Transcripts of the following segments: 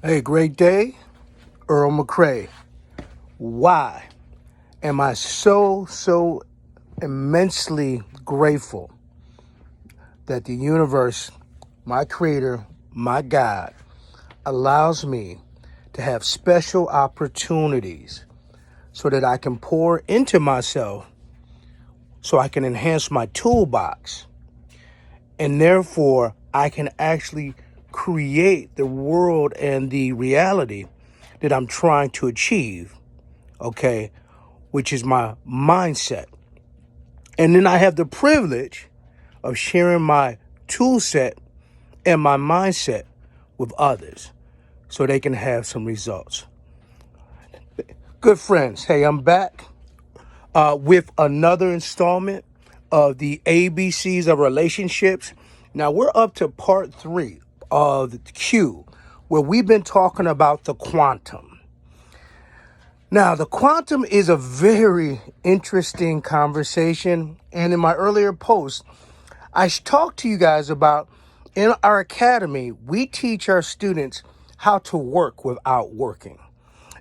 Hey, great day, Earl McCrae. Why am I so immensely grateful that the universe, my creator, my God, allows me to have special opportunities so that I can pour into myself so I can enhance my toolbox and therefore I can actually create the world and the reality that I'm trying to achieve, okay, which is my mindset. And then I have the privilege of sharing my tool set and my mindset with others so they can have some results. Good friends, hey, I'm back with another installment of the ABCs of relationships. Now we're up to part 3 of the Q, where we've been talking about the quantum. Now, the quantum is a very interesting conversation. And in my earlier post, I talked to you guys about in our academy, we teach our students how to work without working.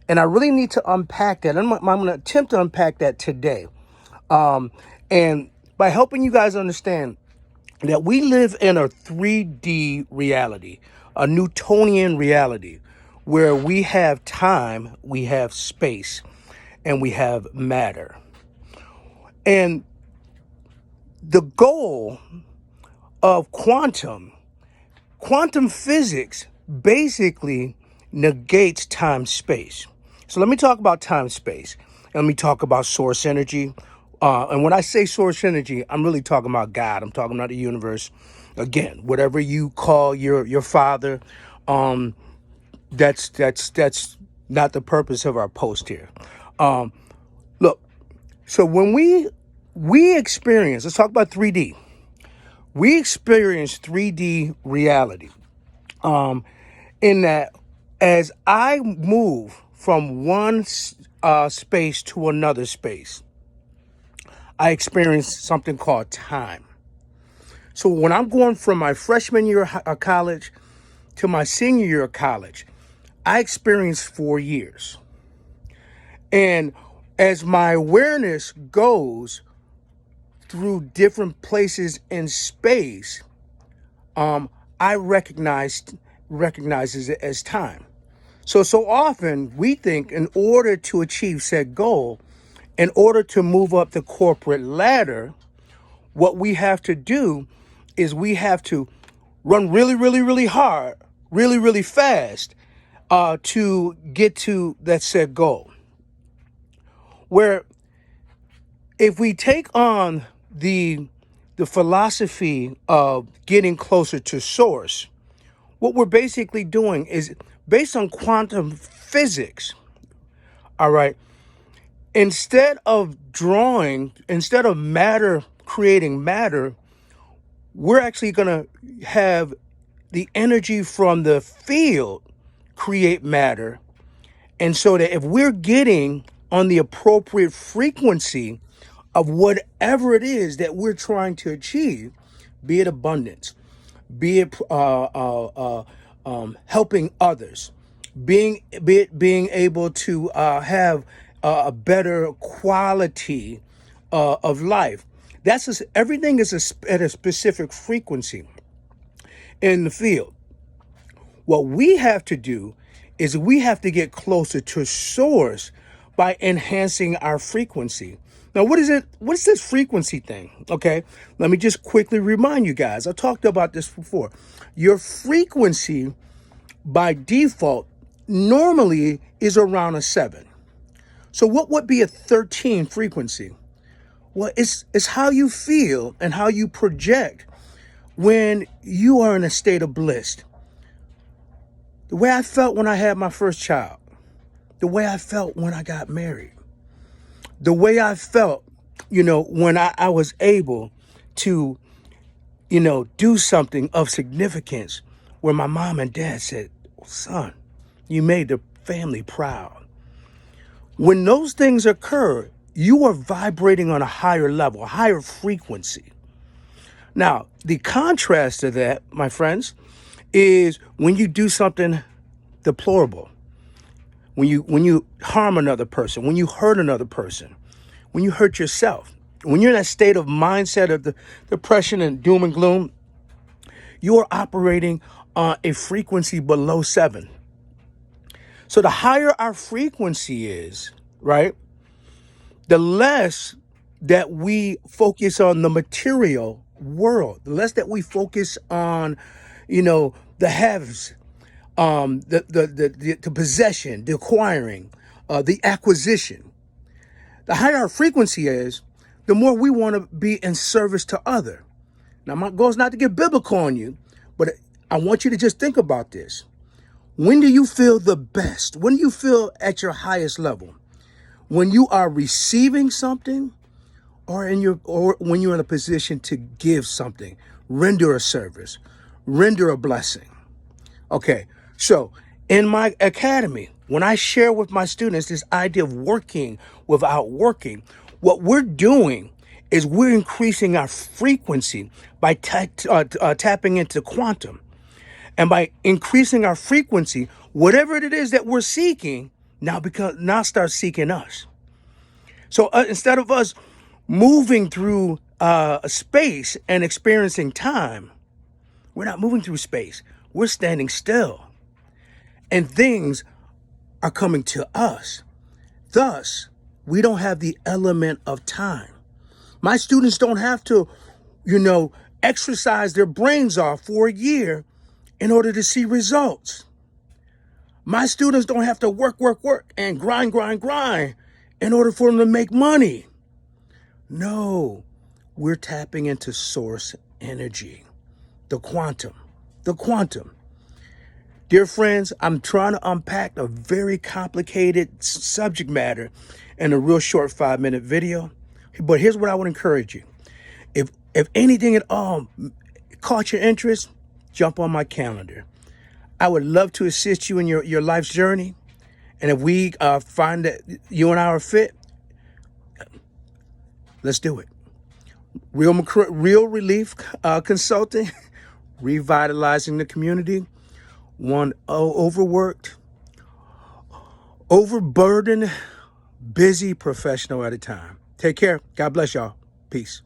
And I really need to unpack that. I'm going to attempt to unpack that today. And by helping you guys understand that we live in a 3D reality, a Newtonian reality, where we have time, we have space, and we have matter. And the goal of quantum physics basically negates time space. So let me talk about time space. And let me talk about source energy. And when I say source energy, I'm really talking about God. I'm talking about the universe. Again, whatever you call your father, that's not the purpose of our post here. Look, so when we experience, let's talk about 3D. We experience 3D reality. In that, as I move from one space to another space, I experience something called time. So when I'm going from my freshman year of college to my senior year of college, I experienced 4 years. And as my awareness goes through different places in space, I recognizes it as time. So often we think in order to achieve said goal, in order to move up the corporate ladder, what we have to do is we have to run really hard, really fast to get to that said goal. Where if we take on the philosophy of getting closer to source, what we're basically doing is based on quantum physics, all right, instead of matter creating matter, we're actually going to have the energy from the field create matter. And so that if we're getting on the appropriate frequency of whatever it is that we're trying to achieve, be it abundance, be it helping others, being able to have a better quality of life. Everything is at a specific frequency in the field. What we have to do is we have to get closer to source by enhancing our frequency. Now, what is it? What's this frequency thing? Okay, let me just quickly remind you guys. I talked about this before. Your frequency by default normally is around a 7. So what would be a 13 frequency? Well, it's how you feel and how you project when you are in a state of bliss. The way I felt when I had my first child, the way I felt when I got married, the way I felt, when I was able to, do something of significance where my mom and dad said, son, you made the family proud. When those things occur, you are vibrating on a higher level, a higher frequency. Now, the contrast to that, my friends, is when you do something deplorable. When you harm another person, when you hurt another person, when you hurt yourself, when you're in that state of mindset of the depression and doom and gloom, you are operating on a frequency below 7. So the higher our frequency is, right, the less that we focus on the material world, the less that we focus on, the haves, the possession, the acquiring, the acquisition. The higher our frequency is, the more we want to be in service to other. Now, my goal is not to get biblical on you, but I want you to just think about this. When do you feel the best? When do you feel at your highest level? When you are receiving something, or when you're in a position to give something, render a service, render a blessing. Okay, so in my academy, when I share with my students this idea of working without working, what we're doing is we're increasing our frequency by tapping into quantum. And by increasing our frequency, whatever it is that we're seeking, now start seeking us. So instead of us moving through space and experiencing time, we're not moving through space. We're standing still. And things are coming to us. Thus, we don't have the element of time. My students don't have to, exercise their brains off for a year in order to see results. My students don't have to work, and grind in order for them to make money. No, we're tapping into source energy, the quantum. Dear friends, I'm trying to unpack a very complicated subject matter in a real short 5-minute video. But here's what I would encourage you. If anything at all caught your interest, jump on my calendar. I would love to assist you in your life's journey. And if we find that you and I are fit, let's do it. Real Relief Consulting, revitalizing the community, one overworked, overburdened, busy professional at a time. Take care. God bless y'all. Peace.